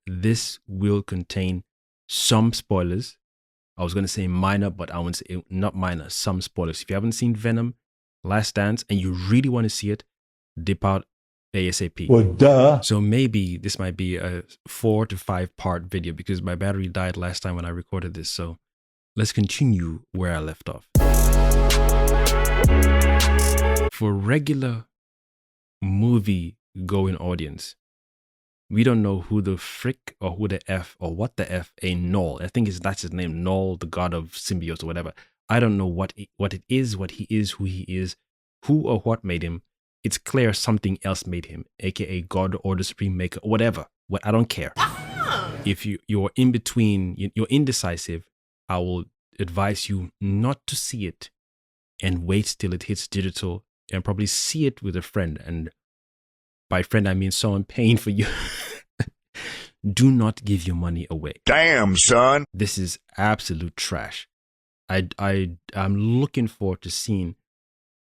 this will contain some spoilers. I was going to say minor, but I wouldn't say not minor, some spoilers. If you haven't seen Venom, Last Dance, and you really want to see it, dip out ASAP. Well, duh. So maybe this might be a 4 to 5 part video because my battery died last time when I recorded this. So let's continue where I left off. For regular movie going audience, we don't know who the frick or who the F or what the F a Knull. I think that's his name, Knull, the god of symbiotes or whatever. I don't know what it is, what he is, who or what made him. It's clear something else made him, aka God or the Supreme Maker, whatever. I don't care. If you're in between, you're indecisive, I will advise you not to see it and wait till it hits digital and probably see it with a friend. And by friend, I mean someone paying for you. Do not give your money away. Damn, son. This is absolute trash. I'm looking forward to seeing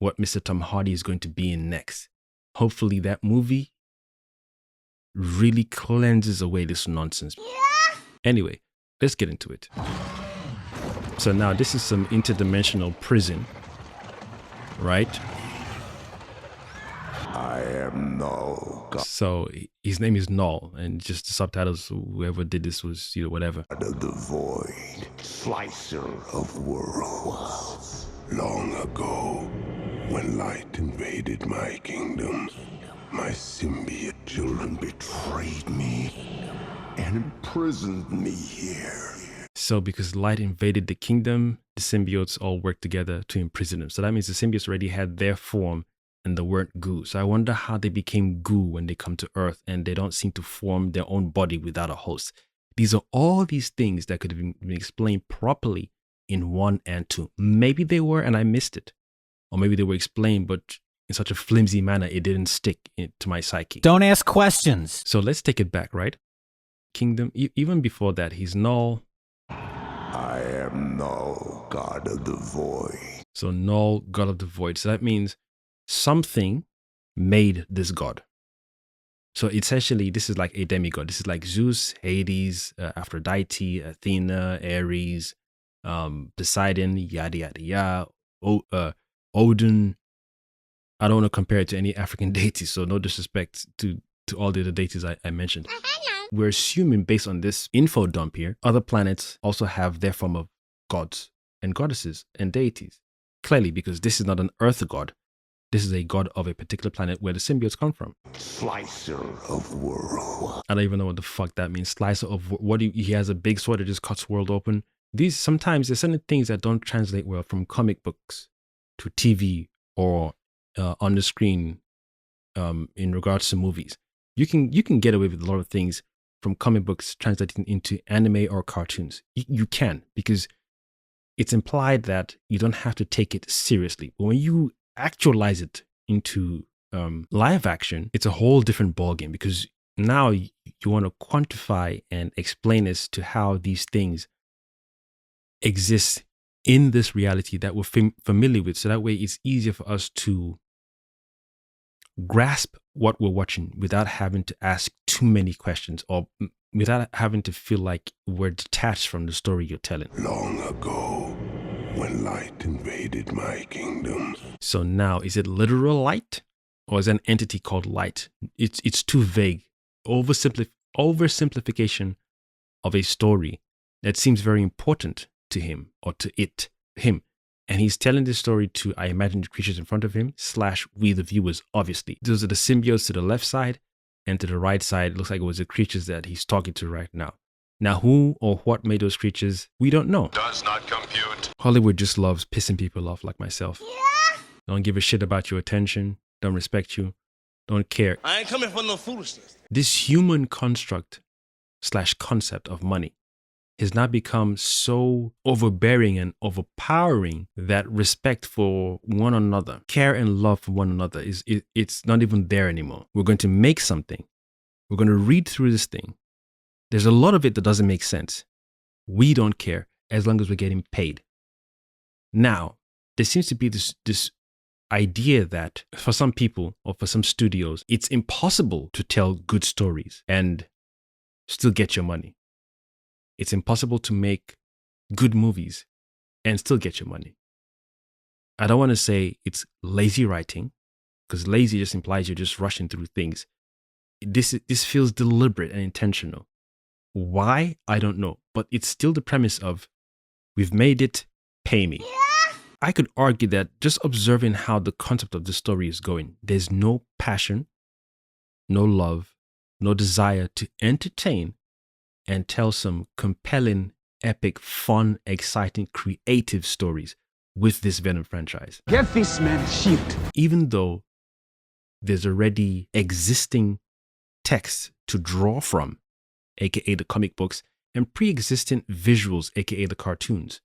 what Mr. Tom Hardy is going to be in next. Hopefully that movie really cleanses away this nonsense. Yeah. Anyway, let's get into it. So now this is some interdimensional prison, right? I am Knull, God So his name is Knull, and just the subtitles, whoever did this was, whatever. of the void, slicer of worlds. Long ago, when light invaded my kingdom, my symbiote children betrayed me and imprisoned me here. So because light invaded the kingdom, the symbiotes all worked together to imprison him. So that means the symbiotes already had their form and they weren't goo. So I wonder how they became goo when they come to Earth and they don't seem to form their own body without a host. These are all these things that could have been explained properly in 1 and 2. Maybe they were and I missed it. Or maybe they were explained, but in such a flimsy manner, it didn't stick to my psyche. Don't ask questions. So let's take it back, right? Kingdom, even before that, he's Knull. I am Knull, God of the void. So Knull, God of the void. So that means something made this god. So essentially, this is like a demigod. This is like Zeus, Hades, Aphrodite, Athena, Ares, Poseidon, yada, yada, yada, Odin. I don't want to compare it to any African deities, so no disrespect to all the other deities I mentioned. We're assuming based on this info dump here, other planets also have their form of gods and goddesses and deities. Clearly, because this is not an earth god. This is a god of a particular planet where the symbiotes come from. Slicer of worlds. I don't even know what the fuck that means. Slicer of what? He has a big sword that just cuts world open. Sometimes there's certain things that don't translate well from comic books to TV or on the screen in regards to movies. You can get away with a lot of things from comic books translating into anime or cartoons. You can, because it's implied that you don't have to take it seriously. But when you actualize it into live action, it's a whole different ballgame, because now you want to quantify and explain as to how these things exist in this reality that we're familiar with. So that way it's easier for us to grasp what we're watching without having to ask too many questions or without having to feel like we're detached from the story you're telling. Long ago, when light invaded my kingdom. So now, is it literal light or is it an entity called light? It's too vague. Oversimplification of a story that seems very important to him or to him. And he's telling this story to, I imagine, the creatures in front of him / we the viewers, obviously. Those are the symbiotes to the left side, and to the right side, it looks like it was the creatures that he's talking to right now. Now, who or what made those creatures, we don't know. Does not compute. Hollywood just loves pissing people off like myself. Yeah. Don't give a shit about your attention, don't respect you, don't care. I ain't coming for no foolishness. This human construct / concept of money has now become so overbearing and overpowering that respect for one another, care and love for one another, it's not even there anymore. We're going to make something. We're going to read through this thing. There's a lot of it that doesn't make sense. We don't care as long as we're getting paid. Now, there seems to be this idea that for some people or for some studios, it's impossible to tell good stories. And still get your money. It's impossible to make good movies and still get your money. I don't want to say it's lazy writing, because lazy just implies you're just rushing through things. This feels deliberate and intentional. Why? I don't know. But it's still the premise of, we've made it, pay me. Yeah. I could argue that just observing how the concept of the story is going, there's no passion, no love, no desire to entertain and tell some compelling, epic, fun, exciting, creative stories with this Venom franchise. Give this man a shield. Even though there's already existing text to draw from, aka the comic books, and pre-existent visuals, aka the cartoons.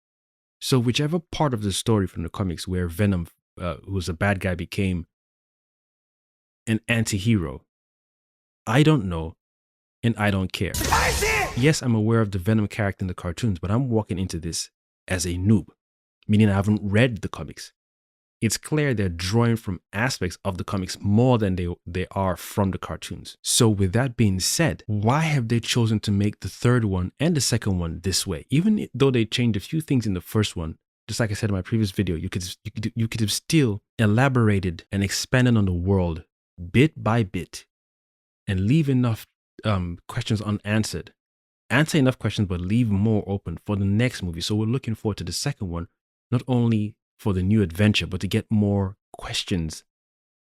So whichever part of the story from the comics where Venom, who was a bad guy, became an anti-hero, I don't know, and I don't care. Yes, I'm aware of the Venom character in the cartoons, but I'm walking into this as a noob, meaning I haven't read the comics. It's clear they're drawing from aspects of the comics more than they are from the cartoons. So with that being said, why have they chosen to make the third one and the second one this way? Even though they changed a few things in the first one, just like I said in my previous video, you could have still elaborated and expanded on the world bit by bit and leave enough questions unanswered. Answer enough questions, but leave more open for the next movie. So we're looking forward to the second one, not only for the new adventure, but to get more questions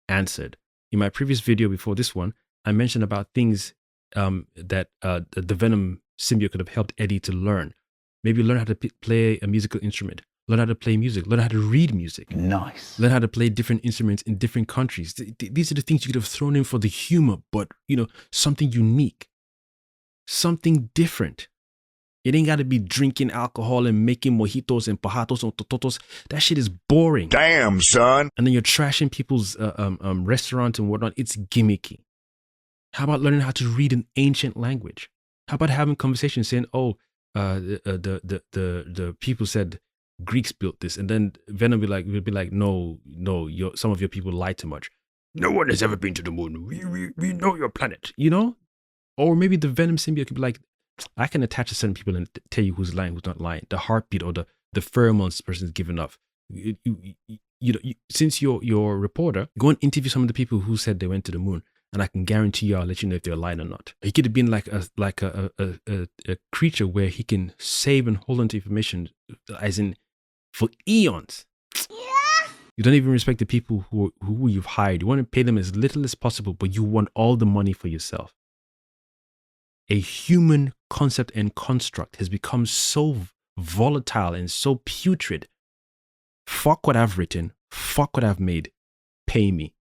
answered. In my previous video before this one, I mentioned about things that the Venom symbiote could have helped Eddie to learn. Maybe learn how to play a musical instrument, learn how to play music, learn how to read music. Nice. Learn how to play different instruments in different countries. These are the things you could have thrown in for the humor, but, you know, something unique, something different. It ain't got to be drinking alcohol and making mojitos and pajatos and tototos. That shit is boring. Damn, son. And then you're trashing people's restaurants and whatnot. It's gimmicky. How about learning how to read an ancient language? How about having conversations saying, "Oh, the people said Greeks built this," and then Venom will be like, "No, some of your people lie too much. No one has ever been to the moon. We know your planet." You know, or maybe the Venom symbiote could be like, I can attach to certain people and tell you who's lying, who's not lying. The heartbeat or the pheromones the person's giving off. Since you're a reporter, go and interview some of the people who said they went to the moon, and I can guarantee you, I'll let you know if they're lying or not. He could have been like a creature where he can save and hold onto information, as in for eons. Yeah. You don't even respect the people who you've hired. You want to pay them as little as possible, but you want all the money for yourself. A human concept and construct has become so volatile and so putrid. Fuck what I've written, fuck what I've made, pay me.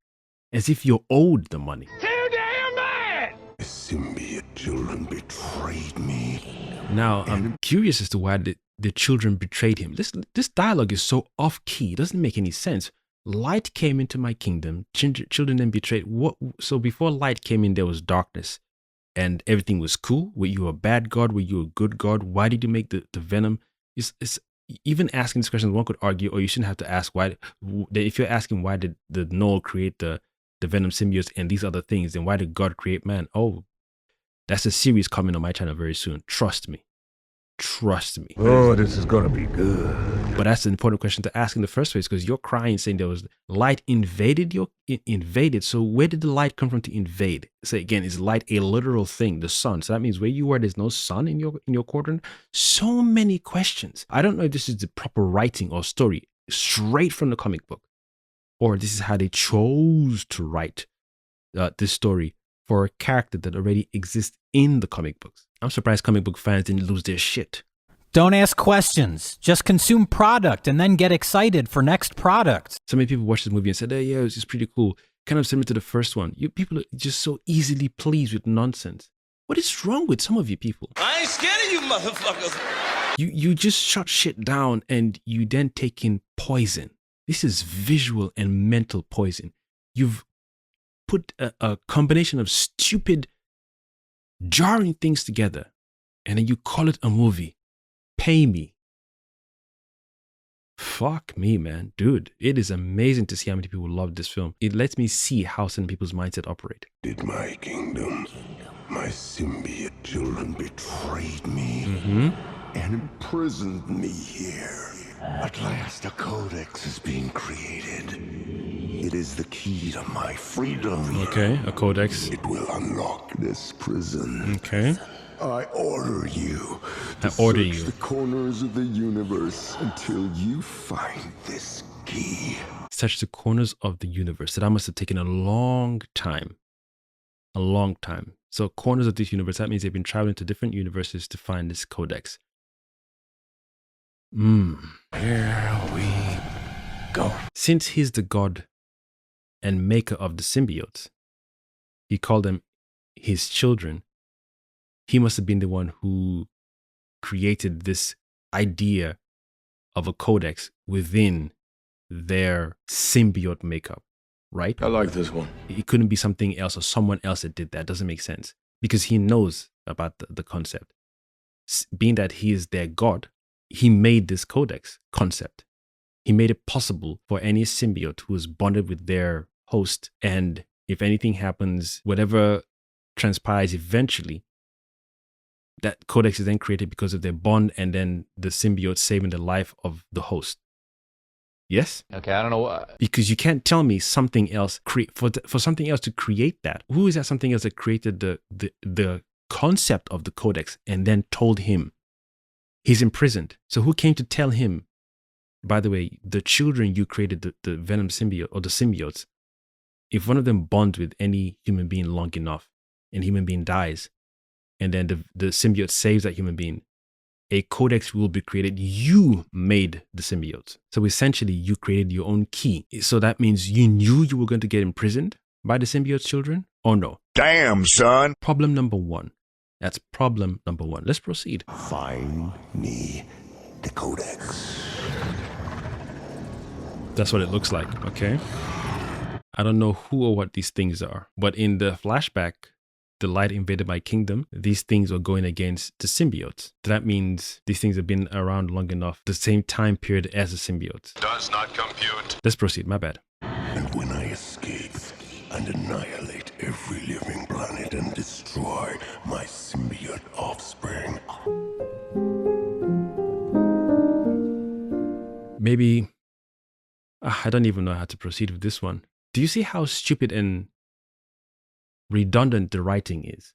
As if you're owed the money. Too damn bad! The symbiote children betrayed me. Now, I'm curious as to why the children betrayed him. This dialogue is so off-key, it doesn't make any sense. Light came into my kingdom, children then betrayed. What? So before light came in, there was darkness. And everything was cool. Were you a bad god? Were you a good god? Why did you make the Venom? It's even asking this question, one could argue, or you shouldn't have to ask why. If you're asking why did the Knull create the Venom symbiotes and these other things, then why did God create man? Oh, that's a series coming on my channel very soon. Trust me. Trust me. Oh, this is gonna be good. But that's an important question to ask in the first place, because you're crying saying there was light invaded. Invaded. So where did the light come from to invade? So again, is light a literal thing? The sun. So that means where you are, there's no sun in your quadrant. So many questions. I don't know if this is the proper writing or story straight from the comic book, or this is how they chose to write this story for a character that already exists in the comic books. I'm surprised comic book fans didn't lose their shit. Don't ask questions. Just consume product and then get excited for next product. So many people watched this movie and said, "Hey, yeah, it was just pretty cool." Kind of similar to the first one. You people are just so easily pleased with nonsense. What is wrong with some of you people? I ain't scared of you motherfuckers. You just shut shit down and you then take in poison. This is visual and mental poison. You've put a combination of stupid, jarring things together, and then you call it a movie. Pay me. Fuck me, man. Dude, it is amazing to see how many people love this film. It lets me see how some people's mindset operate. Did my kingdom, My symbiote children betrayed me and imprisoned me here. At last, a codex is being created. It is the key to my freedom. Okay, a codex. It will unlock this prison. Okay. I order you to search the corners of the universe until you find this key. Search the corners of the universe. So that must have taken a long time. A long time. So corners of this universe, that means they've been traveling to different universes to find this codex. Here we go. Since he's the god and maker of the symbiotes, he called them his children. He must have been the one who created this idea of a codex within their symbiote makeup, right? I like this one. It couldn't be something else or someone else that did that. Doesn't make sense because he knows about the concept. Being that he is their god, he made this codex concept. He made it possible for any symbiote who is bonded with their host, and if anything happens, whatever transpires eventually, that codex is then created because of their bond and then the symbiote saving the life of the host. Yes? Okay, I don't know what. Because you can't tell me something else, for something else to create that. Who is that something else that created the concept of the codex and then told him he's imprisoned? So who came to tell him, by the way, the children you created, the venom symbiote or the symbiotes, if one of them bonds with any human being long enough and human being dies, and then the symbiote saves that human being, a codex will be created. You made the symbiotes. So essentially, you created your own key. So that means you knew you were going to get imprisoned by the symbiote children, or no? Damn, son. Problem number one. That's problem number one. Let's proceed. Find me the codex. That's what it looks like, okay? I don't know who or what these things are, but in the flashback, the light invaded my kingdom, these things were going against the symbiotes. That means these things have been around long enough, the same time period as the symbiotes. Does not compute. Let's proceed, my bad. And when I escape and annihilate every living planet and destroy my symbiote offspring. Maybe, I don't even know how to proceed with this one. Do you see how stupid and redundant the writing is?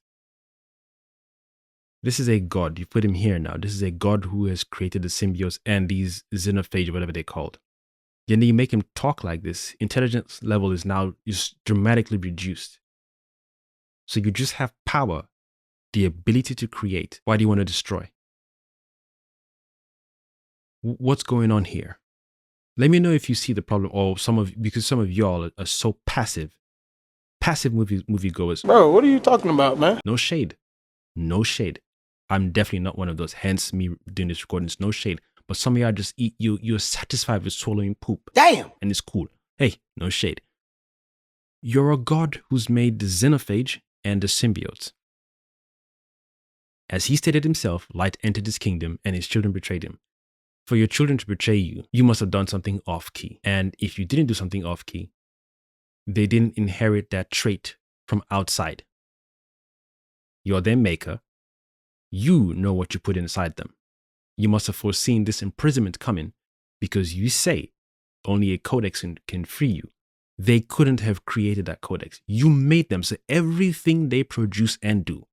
This is a god. You put him here now. This is a god who has created the symbiotes and these xenophage, whatever they're called. And then you make him talk like this. Intelligence level is now just dramatically reduced. So you just have power, the ability to create. Why do you want to destroy? What's going on here? Let me know if you see the problem, or because some of y'all are so passive moviegoers. Bro, what are you talking about, man? No shade. No shade. I'm definitely not one of those, hence me doing this recording. It's no shade. But some of y'all just you're satisfied with swallowing poop. Damn! And it's cool. Hey, no shade. You're a god who's made the xenophage and the symbiotes. As he stated himself, light entered his kingdom and his children betrayed him. For your children to betray you, you must have done something off-key. And if you didn't do something off-key, they didn't inherit that trait from outside. You're their maker. You know what you put inside them. You must have foreseen this imprisonment coming because you say only a codex can free you. They couldn't have created that codex. You made them, so everything they produce and do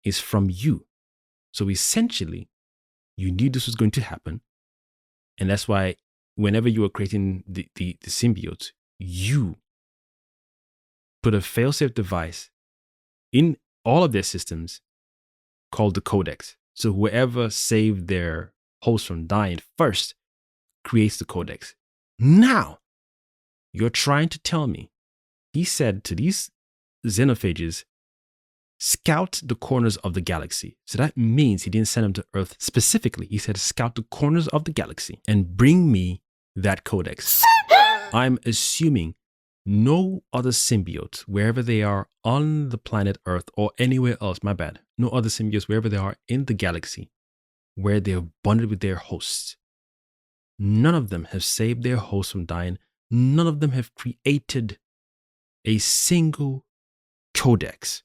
is from you. So essentially, you knew this was going to happen. And that's why whenever you were creating the symbiotes, you put a failsafe device in all of their systems called the Codex. So whoever saved their host from dying first creates the Codex. Now, you're trying to tell me, he said to these xenophages, scout the corners of the galaxy. So that means he didn't send them to Earth specifically. He said, scout the corners of the galaxy and bring me that Codex. I'm assuming no other symbiotes, wherever they are on the planet Earth or anywhere else, my bad, no other symbiotes, wherever they are in the galaxy, where they're bonded with their hosts, none of them have saved their hosts from dying. None of them have created a single codex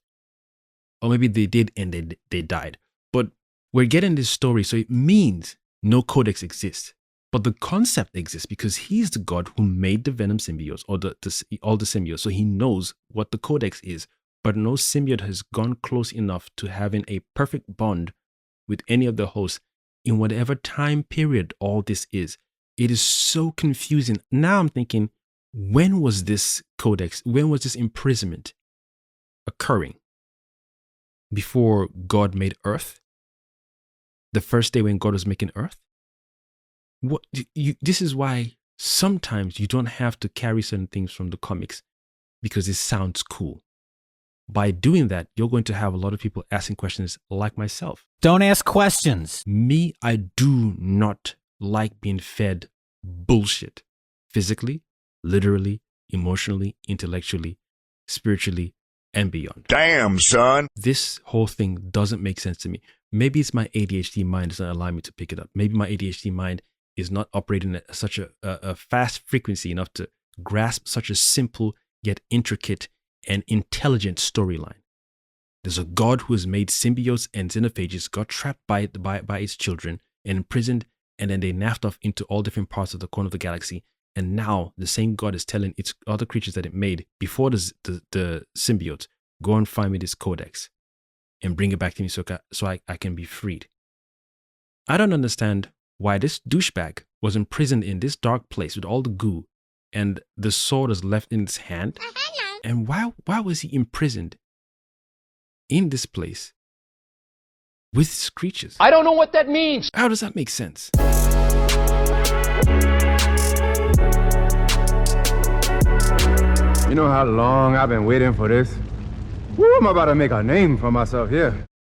Or maybe they did and they died. But we're getting this story, so it means no Codex exists. But the concept exists because he's the God who made the Venom symbiotes or all the symbiotes. So he knows what the Codex is. But no symbiote has gone close enough to having a perfect bond with any of the hosts in whatever time period all this is. It is so confusing. Now I'm thinking, when was this Codex, when was this imprisonment occurring? Before God made Earth? The first day when God was making Earth? This is why sometimes you don't have to carry certain things from the comics because it sounds cool. By doing that, you're going to have a lot of people asking questions like myself. Don't ask questions. Me, I do not like being fed bullshit. Physically, literally, emotionally, intellectually, spiritually, and beyond. Damn, son. This whole thing doesn't make sense to me. Maybe it's my ADHD mind that's not allowing me to pick it up. Maybe my ADHD mind is not operating at such a fast frequency enough to grasp such a simple yet intricate and intelligent storyline. There's a God who has made symbiotes and xenophages, got trapped by its children and imprisoned, and then they naffed off into all different parts of the corner of the galaxy. And now the same God is telling its other creatures that it made before the symbiotes, go and find me this Codex and bring it back to me so I can be freed. I don't understand why this douchebag was imprisoned in this dark place with all the goo and the sword is left in his hand. And why was he imprisoned in this place with his creatures? I don't know what that means. How does that make sense? You know how long I've been waiting for this? Woo, I'm about to make a name for myself here.